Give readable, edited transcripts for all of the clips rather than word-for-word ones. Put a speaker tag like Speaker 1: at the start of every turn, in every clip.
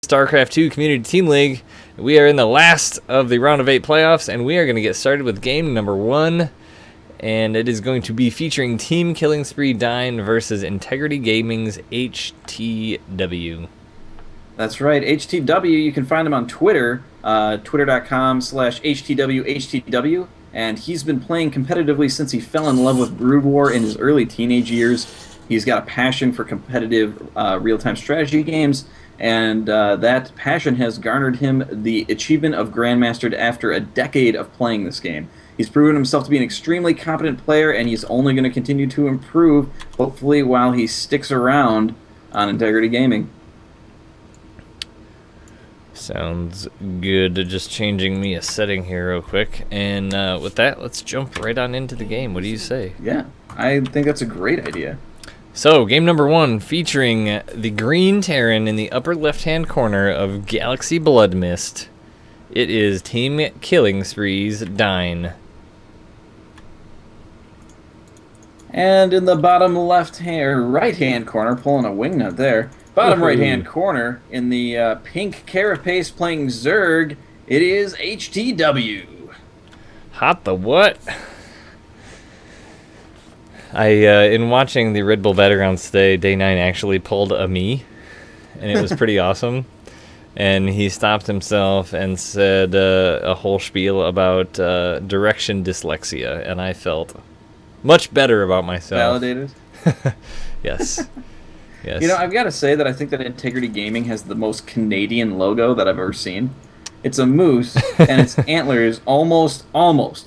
Speaker 1: StarCraft 2 Community Team League. We are in the last of the round of 8 playoffs, and we are going to get started with game number 1. And it is going to be featuring Team Killing Spree Dine versus Integrity Gaming's HTW.
Speaker 2: That's right, HTW. You can find him on Twitter, twitter.com/HTWHTW. And he's been playing competitively since he fell in love with Brood War in his early teenage years. He's got a passion for competitive real-time strategy games, and that passion has garnered him the achievement of Grandmastered after a decade of playing this game. He's proven himself to be an extremely competent player, and he's only going to continue to improve, hopefully while he sticks around on Integrity Gaming.
Speaker 1: Sounds good. Just changing me a setting here real quick. And with that, let's jump right on into the game. What do you say?
Speaker 2: Yeah, I think that's a great idea.
Speaker 1: So, game number 1, featuring the green Terran in the upper left-hand corner of Galaxy Blood Mist. It is Team Killing Spree's Dine.
Speaker 2: And in the bottom right-hand corner, pulling a wingnut there, bottom right-hand corner, in the pink carapace playing Zerg, it is HTW.
Speaker 1: Hot the what? In watching the Red Bull Battlegrounds today, Day 9 actually pulled a me, and it was pretty awesome. And he stopped himself and said a whole spiel about direction dyslexia, and I felt much better about myself.
Speaker 2: Validated?
Speaker 1: Yes. Yes.
Speaker 2: You know, I've got to say that I think that Integrity Gaming has the most Canadian logo that I've ever seen. It's a moose, and its antlers almost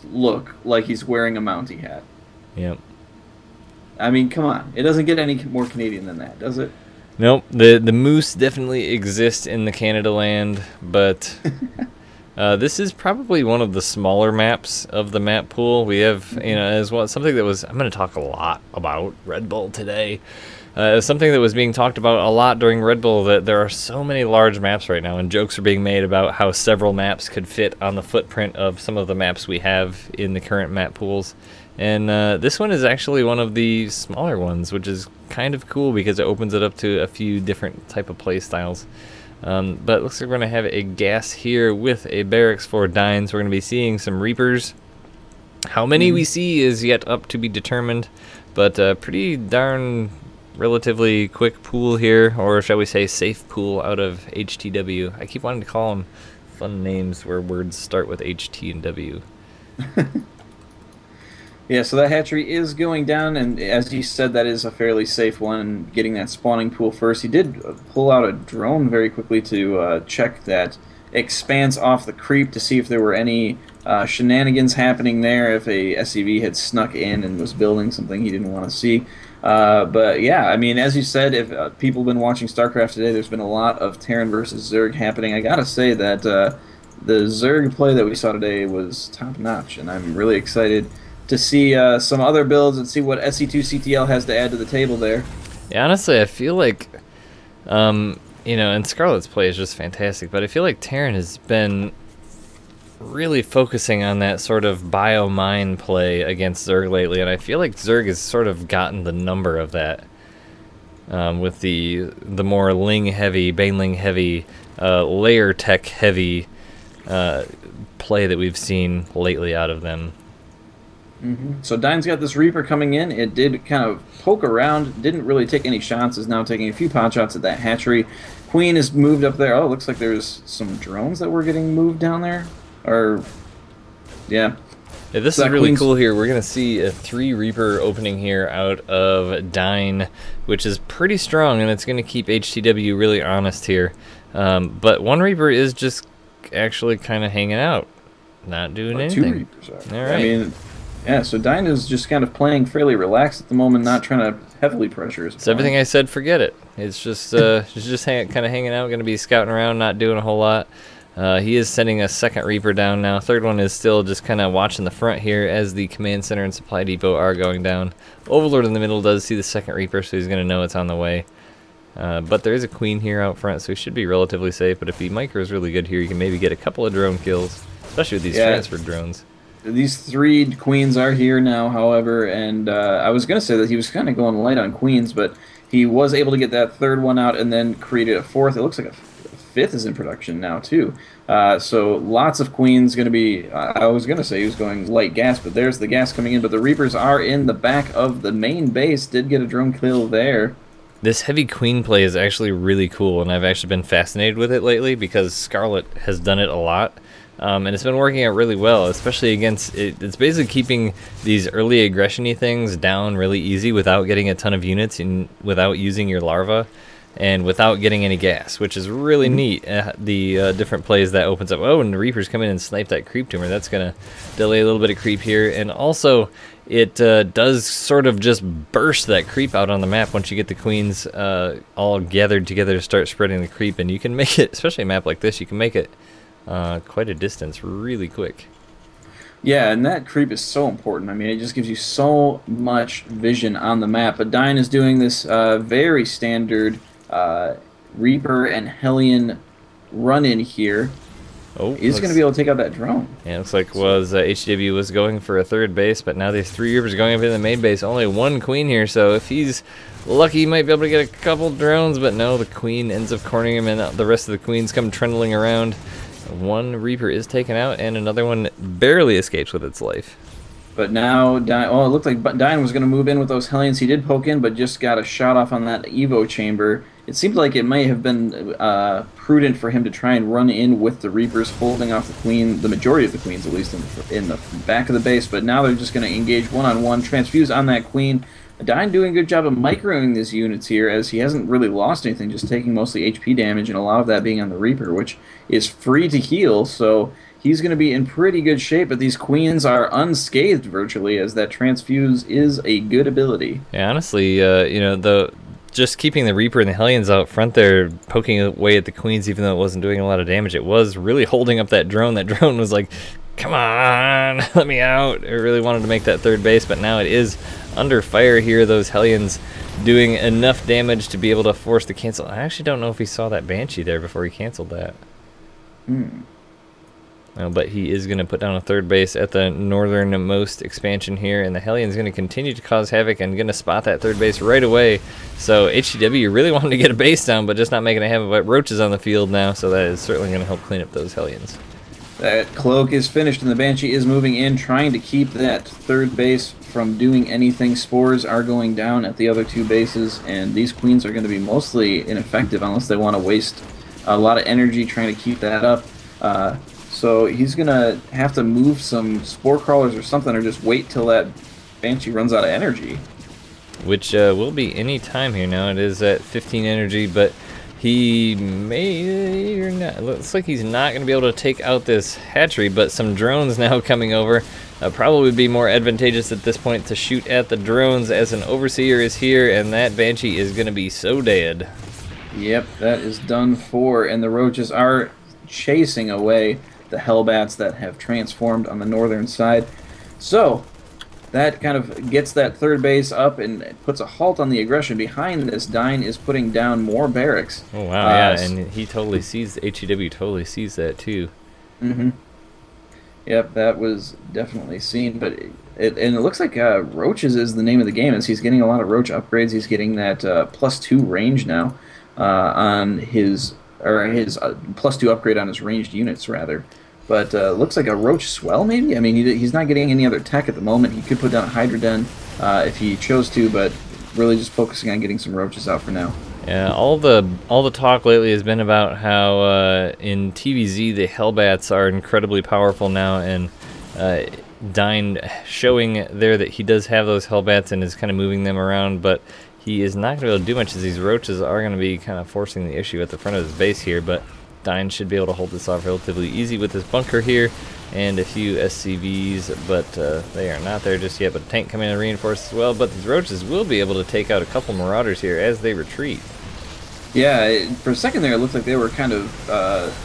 Speaker 2: look like he's wearing a Mountie hat.
Speaker 1: Yep.
Speaker 2: I mean, come on. It doesn't get any more Canadian than that, does it?
Speaker 1: Nope. The moose definitely exists in the Canada land, but this is probably one of the smaller maps of the map pool. We have, you know, as well, something that was, I'm going to talk a lot about Red Bull today. Something that was being talked about a lot during Red Bull, that there are so many large maps right now, and jokes are being made about how several maps could fit on the footprint of some of the maps we have in the current map pools. And this one is actually one of the smaller ones, which is kind of cool because it opens it up to a few different type of play styles. But it looks like we're going to have a gas here with a barracks for Dines. We're going to be seeing some Reapers. How many we see is yet up to be determined, but pretty darn relatively quick pool here, or shall we say safe pool out of HTW. I keep wanting to call them fun names where words start with HT and W.
Speaker 2: Yeah, so that hatchery is going down, and as you said, that is a fairly safe one, getting that spawning pool first. He did pull out a drone very quickly to check that expanse off the creep to see if there were any shenanigans happening there, if a SCV had snuck in and was building something he didn't want to see. But yeah, I mean, as you said, if people have been watching StarCraft today, there's been a lot of Terran versus Zerg happening. I gotta say that the Zerg play that we saw today was top-notch, and I'm really excited to see some other builds and see what SC2CTL has to add to the table there.
Speaker 1: Yeah, honestly, I feel like, you know, and Scarlet's play is just fantastic, but I feel like Terran has been really focusing on that sort of bio-mine play against Zerg lately, and I feel like Zerg has sort of gotten the number of that with the more Ling-heavy, Baneling-heavy, layer tech-heavy play that we've seen lately out of them.
Speaker 2: So Dine's got this Reaper coming in. It did kind of poke around, didn't really take any shots, is now taking a few pot shots at that hatchery. Queen is moved up there. Oh, it looks like there's some drones that were getting moved down there. Or, yeah.
Speaker 1: Yeah, this is really cool here. We're going to see a 3 Reaper opening here out of Dine, which is pretty strong, and it's going to keep HTW really honest here. But 1 Reaper is just actually kind of hanging out, not doing anything.
Speaker 2: 2 Reapers are.
Speaker 1: All right.
Speaker 2: I mean, yeah, so Dine is just kind of playing fairly relaxed at the moment, not trying to heavily pressure his opponent.
Speaker 1: So everything I said, forget it. It's just kind of hanging out, going to be scouting around, not doing a whole lot. He is sending a 2nd Reaper down now. 3rd one is still just kind of watching the front here as the command center and supply depot are going down. Overlord in the middle does see the 2nd Reaper, so he's going to know it's on the way. But there is a Queen here out front, so he should be relatively safe. But if he micros really good here, you can maybe get a couple of drone kills, especially with these transferred drones.
Speaker 2: These 3 Queens are here now, however, and I was going to say that he was kind of going light on Queens, but he was able to get that 3rd one out and then created a 4th. It looks like a fifth is in production now too. So lots of queens going to be. I was going to say he was going light gas, but there's the gas coming in. But the Reapers are in the back of the main base. Did get a drone kill there.
Speaker 1: This heavy queen play is actually really cool, and I've actually been fascinated with it lately because Scarlet has done it a lot. And it's been working out really well, especially against it. It's basically keeping these early aggression-y things down really easy without getting a ton of units and without using your larva and without getting any gas, which is really neat. The different plays that opens up. Oh, and the Reapers come in and snipe that creep tumor. That's going to delay a little bit of creep here. And also, it does sort of just burst that creep out on the map once you get the queens all gathered together to start spreading the creep. And you can make it, especially a map like this, you can make it quite a distance really quick.
Speaker 2: Yeah, and that creep is so important. I mean, it just gives you so much vision on the map. But Dine is doing this very standard Reaper and Hellion run-in here.
Speaker 1: Oh,
Speaker 2: he's going to be able to take out that drone.
Speaker 1: Yeah, it looks like HW was going for a third base, but now these 3 Reapers going up in the main base. Only one queen here, so if he's lucky, he might be able to get a couple drones, but no, the queen ends up cornering him, and the rest of the queens come trundling around. One Reaper is taken out, and another one barely escapes with its life.
Speaker 2: But now, it looked like Dine was going to move in with those Hellions. He did poke in, but just got a shot off on that Evo chamber. It seemed like it may have been prudent for him to try and run in with the Reapers, holding off the queen, the majority of the queens, at least in the back of the base. But now they're just going to engage one-on-one, transfuse on that queen. Dine doing a good job of microing these units here, as he hasn't really lost anything, just taking mostly HP damage, and a lot of that being on the Reaper, which is free to heal, so he's going to be in pretty good shape, but these queens are unscathed virtually, as that transfuse is a good ability.
Speaker 1: Yeah, honestly, you know, just keeping the Reaper and the Hellions out front there, poking away at the queens, even though it wasn't doing a lot of damage, it was really holding up that drone. That drone was like, come on, let me out. It really wanted to make that third base, but now it is under fire here. Those Hellions doing enough damage to be able to force the cancel. I actually don't know if he saw that Banshee there before he canceled that. But he is going to put down a third base at the northernmost expansion here, and the Hellion's going to continue to cause havoc and going to spot that third base right away. So HGW really wanted to get a base down, but just not making a habit. But Roach is on the field now, so that is certainly going to help clean up those Hellions.
Speaker 2: That cloak is finished, and the Banshee is moving in, trying to keep that third base from doing anything. Spores are going down at the other two bases, and these queens are going to be mostly ineffective unless they want to waste a lot of energy trying to keep that up. So he's going to have to move some spore crawlers or something, or just wait till that Banshee runs out of energy. Which
Speaker 1: will be any time here now. It is at 15 energy, but he may or not. It looks like he's not going to be able to take out this hatchery, but some drones now coming over. Probably would be more advantageous at this point to shoot at the drones, as an Overseer is here, and that Banshee is going to be so dead.
Speaker 2: Yep, that is done for, and the Roaches are chasing away the Hellbats that have transformed on the northern side. So that kind of gets that third base up and puts a halt on the aggression. Behind this, Dine is putting down more barracks.
Speaker 1: Oh wow, yeah, and he totally sees, HEW totally sees that too.
Speaker 2: Yep, that was definitely seen, but it looks like Roaches is the name of the game, as he's getting a lot of Roach upgrades. He's getting that +2 range now on his +2 upgrade on his ranged units, rather. But looks like a Roach swell, maybe? I mean, he's not getting any other tech at the moment. He could put down a Hydra Den if he chose to, but really just focusing on getting some Roaches out for now.
Speaker 1: Yeah, all the talk lately has been about how in TVZ the Hellbats are incredibly powerful now, and Dine showing there that he does have those Hellbats and is kind of moving them around, but he is not going to be able to do much, as these Roaches are going to be kind of forcing the issue at the front of his base here. But Dine should be able to hold this off relatively easy with his bunker here and a few SCVs, but they are not there just yet. But a tank coming in to reinforce as well, but these Roaches will be able to take out a couple Marauders here as they retreat.
Speaker 2: Yeah, for a second there it looked like they were kind of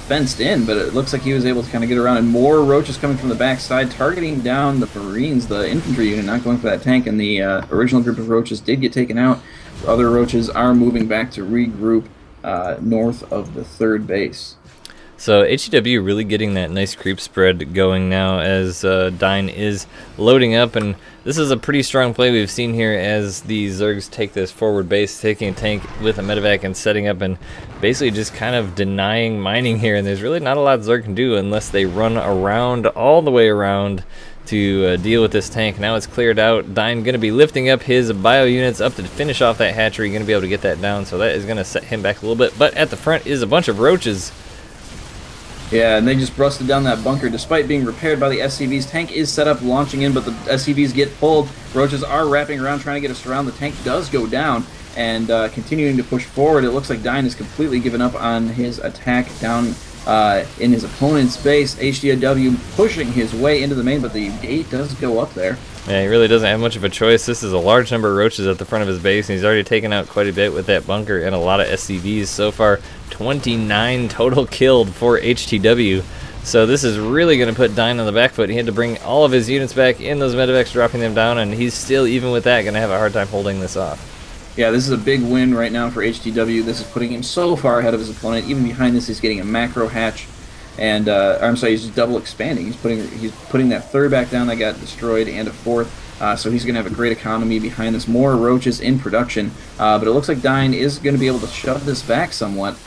Speaker 2: fenced in, but it looks like he was able to kind of get around, and more Roaches coming from the backside, targeting down the Marines, the infantry unit, not going for that tank, and the original group of Roaches did get taken out. Other Roaches are moving back to regroup north of the third base.
Speaker 1: So HEW really getting that nice creep spread going now as Dyne is loading up, and this is a pretty strong play we've seen here as the Zergs take this forward base, taking a tank with a medevac and setting up and basically just kind of denying mining here, and there's really not a lot Zerg can do unless they run around all the way around to deal with this tank. Now it's cleared out. Dyne going to be lifting up his bio units up to finish off that hatchery, going to be able to get that down, so that is going to set him back a little bit, but at the front is a bunch of roaches.
Speaker 2: Yeah, and they just busted down that bunker despite being repaired by the SCVs. Tank is set up, launching in, but the SCVs get pulled. Roaches are wrapping around, trying to get us around. The tank does go down, and continuing to push forward. It looks like Dyne has completely given up on his attack down in his opponent's base. HDW pushing his way into the main, but the gate does go up there.
Speaker 1: Yeah, he really doesn't have much of a choice. This is a large number of roaches at the front of his base, and he's already taken out quite a bit with that bunker and a lot of SCVs. So far, 29 total killed for HTW. So this is really going to put Dyne on the back foot. He had to bring all of his units back in, those medevacs dropping them down, and he's still, even with that, going to have a hard time holding this off.
Speaker 2: Yeah, this is a big win right now for HTW. This is putting him so far ahead of his opponent. Even behind this, he's getting a macro hatch. And I'm sorry, he's just double expanding. He's putting that third back down that got destroyed and a fourth. So he's going to have a great economy behind this. More roaches in production. But it looks like Dyne is going to be able to shove this back somewhat.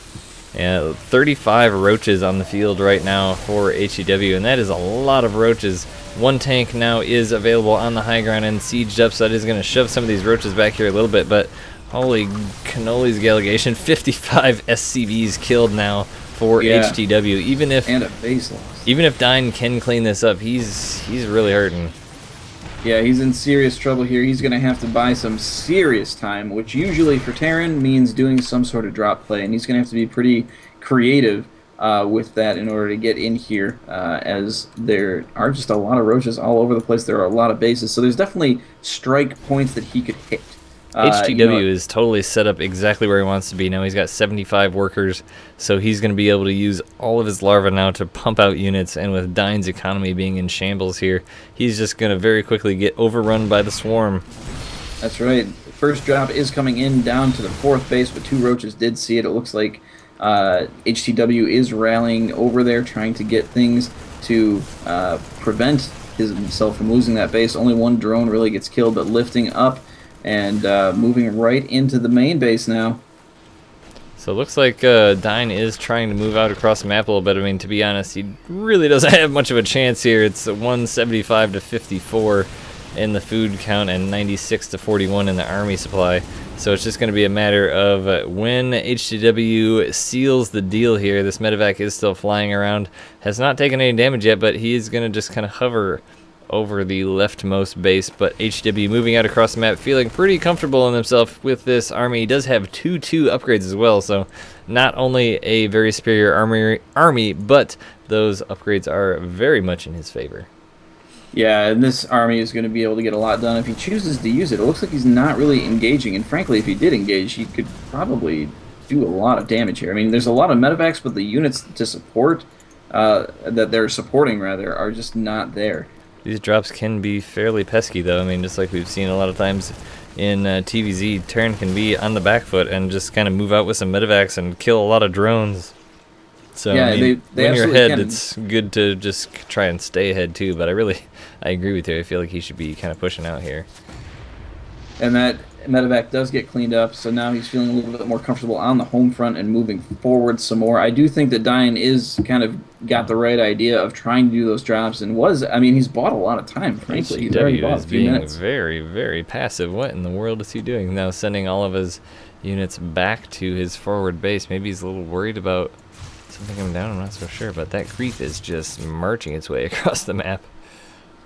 Speaker 1: Yeah, 35 roaches on the field right now for HEW, and that is a lot of roaches. One tank now is available on the high ground and sieged up, so that is going to shove some of these roaches back here a little bit. But holy cannolis, Gallegation, 55 SCVs killed now for HTW. Even if
Speaker 2: and a base loss.
Speaker 1: Even if Dyne can clean this up, he's really hurting.
Speaker 2: Yeah, he's in serious trouble here. He's going to have to buy some serious time, which usually for Terran means doing some sort of drop play, and he's going to have to be pretty creative with that in order to get in here, as there are just a lot of roaches all over the place. There are a lot of bases, so there's definitely strike points that he could hit.
Speaker 1: HTW is totally set up exactly where he wants to be now. He's got 75 workers, so he's going to be able to use all of his larvae now to pump out units, and with Dyne's economy being in shambles here, he's just going to very quickly get overrun by the swarm.
Speaker 2: That's right. First drop is coming in down to the fourth base, but two roaches did see it. It looks like HTW is rallying over there, trying to get things to prevent himself from losing that base. Only one drone really gets killed, but lifting up and moving right into the main base now.
Speaker 1: So it looks like Dyne is trying to move out across the map a little bit. I mean, to be honest, he really doesn't have much of a chance here. It's 175 to 54 in the food count and 96 to 41 in the army supply. So it's just going to be a matter of when HTW seals the deal here. This medevac is still flying around, has not taken any damage yet, but he is going to just kind of hover over the leftmost base. But HW moving out across the map, feeling pretty comfortable in himself with this army. He does have 2-2 upgrades as well, so not only a very superior army, but those upgrades are very much in his favor.
Speaker 2: Yeah, and this army is going to be able to get a lot done if he chooses to use it. It looks like he's not really engaging, and frankly, if he did engage, he could probably do a lot of damage here. I mean, there's a lot of medevacs, but the units to support, that they're supporting rather, are just not there.
Speaker 1: These drops can be fairly pesky, though. I mean, just like we've seen a lot of times in TVZ, Terran can be on the back foot and just kind of move out with some medevacs and kill a lot of drones. So,
Speaker 2: yeah,
Speaker 1: I mean,
Speaker 2: they
Speaker 1: when you're ahead,
Speaker 2: can.
Speaker 1: it's good to just try and stay ahead, too. But I agree with you. I feel like he should be kind of pushing out here.
Speaker 2: And that medevac does get cleaned up, so now he's feeling a little bit more comfortable on the home front and moving forward some more. I do think that Dyne is kind of got the right idea of trying to do those drops, and I mean, he's bought a lot of time, frankly. He's already bought a few minutes.
Speaker 1: Very, very passive. What in the world is he doing? Now sending all of his units back to his forward base. Maybe he's a little worried about something coming down, I'm not so sure, but that creep is just marching its way across the map.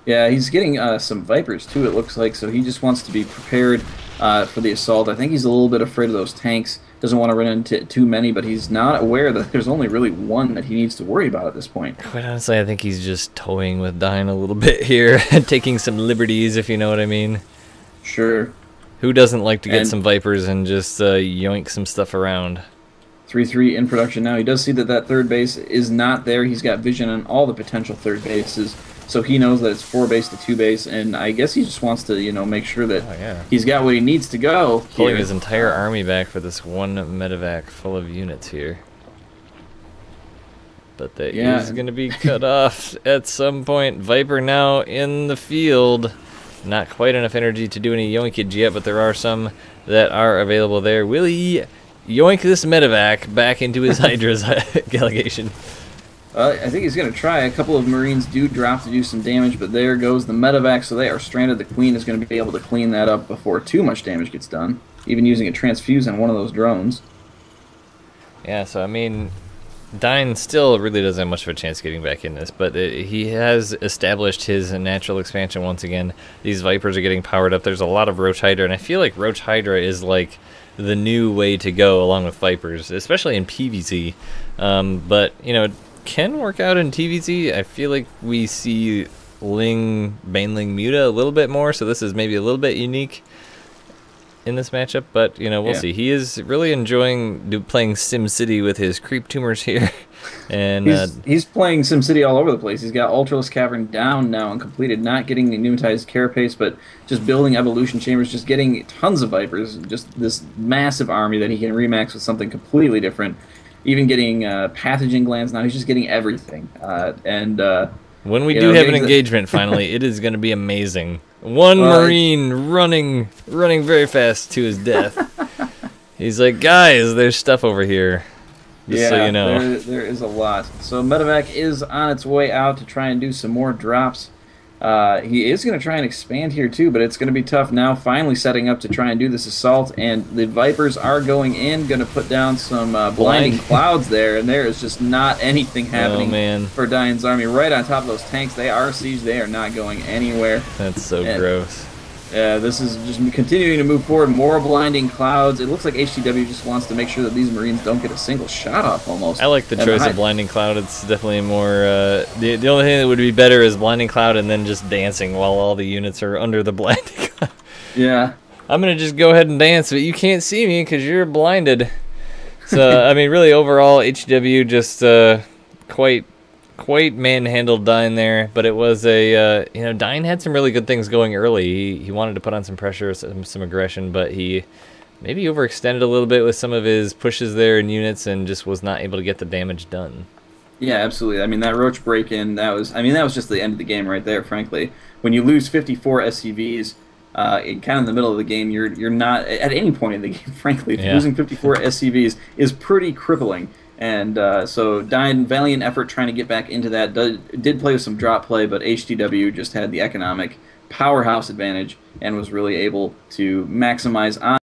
Speaker 2: Yeah, he's getting some Vipers too, it looks like, so he just wants to be prepared for the assault. I think he's a little bit afraid of those tanks, doesn't want to run into too many, but he's not aware that there's only really one that he needs to worry about at this point.
Speaker 1: Quite honestly, I think he's just toying with Dyne a little bit here, taking some liberties, if you know what I mean.
Speaker 2: Sure.
Speaker 1: Who doesn't like to get some Vipers and just yoink some stuff around?
Speaker 2: 3-3 in production now. He does see that that third base is not there. He's got vision on all the potential third bases, so he knows that it's 4 base to 2 base, and I guess he just wants to, you know, make sure that he's got what he needs to go.
Speaker 1: Pulling his entire army back for this one medevac full of units here. But that
Speaker 2: Yeah.
Speaker 1: is going to be cut off at some point. Viper now in the field. Not quite enough energy to do any yoinkage yet, but there are some that are available there. Will he yoink this medevac back into his Hydra's delegation?
Speaker 2: I think he's going to try. A couple of Marines do drop to do some damage, but there goes the medevac, so they are stranded. The Queen is going to be able to clean that up before too much damage gets done, even using a transfuse on one of those drones.
Speaker 1: Yeah, so I mean, Dine still really doesn't have much of a chance getting back in this, but he has established his natural expansion once again. These Vipers are getting powered up. There's a lot of Roach Hydra, and I feel like Roach Hydra is like the new way to go along with Vipers, especially in PvZ. But, you know, can work out in TvZ. I feel like we see Baneling Muta a little bit more, so this is maybe a little bit unique in this matchup, but you know, we'll see. He is really enjoying playing SimCity with his creep tumors here, and
Speaker 2: he's playing SimCity all over the place. He's got Ultralisk Cavern down now and completed, not getting the pneumatized carapace, but just building evolution chambers, just getting tons of Vipers, just this massive army that he can remax with something completely different. Even getting pathogen glands now. He's just getting everything.
Speaker 1: When we do have an engagement, finally, it is going to be amazing. One Marine running very fast to his death. He's like, guys, there's stuff over here. Just so you know.
Speaker 2: There is a lot. So Medevac is on its way out to try and do some more drops. He is going to try and expand here too, but it's going to be tough now. Finally setting up to try and do this assault, and the Vipers are going in, going to put down some blinding clouds there, and there is just not anything happening for Dine's army. Right on top of those tanks, they are sieged. They are not going anywhere.
Speaker 1: That's so gross.
Speaker 2: This is just continuing to move forward. More blinding clouds. It looks like HTW just wants to make sure that these Marines don't get a single shot off almost.
Speaker 1: I like the choice of blinding cloud. It's definitely more... the only thing that would be better is blinding cloud and then just dancing while all the units are under the blinding cloud.
Speaker 2: Yeah.
Speaker 1: I'm going to just go ahead and dance, but you can't see me because you're blinded. So, I mean, really overall, HTW just quite manhandled Dine there, but it was a you know, Dine had some really good things going early. He wanted to put on some pressure, some aggression, but he maybe overextended a little bit with some of his pushes there in units and just was not able to get the damage done.
Speaker 2: Yeah, absolutely. I mean, that Roach break-in, that was just the end of the game right there, frankly. When you lose 54 SCVs kind of in the middle of the game, you're not at any point in the game, frankly. Losing 54 SCVs is pretty crippling. And so Dine, valiant effort trying to get back into that. Did play with some drop play, but HTW just had the economic powerhouse advantage and was really able to maximize on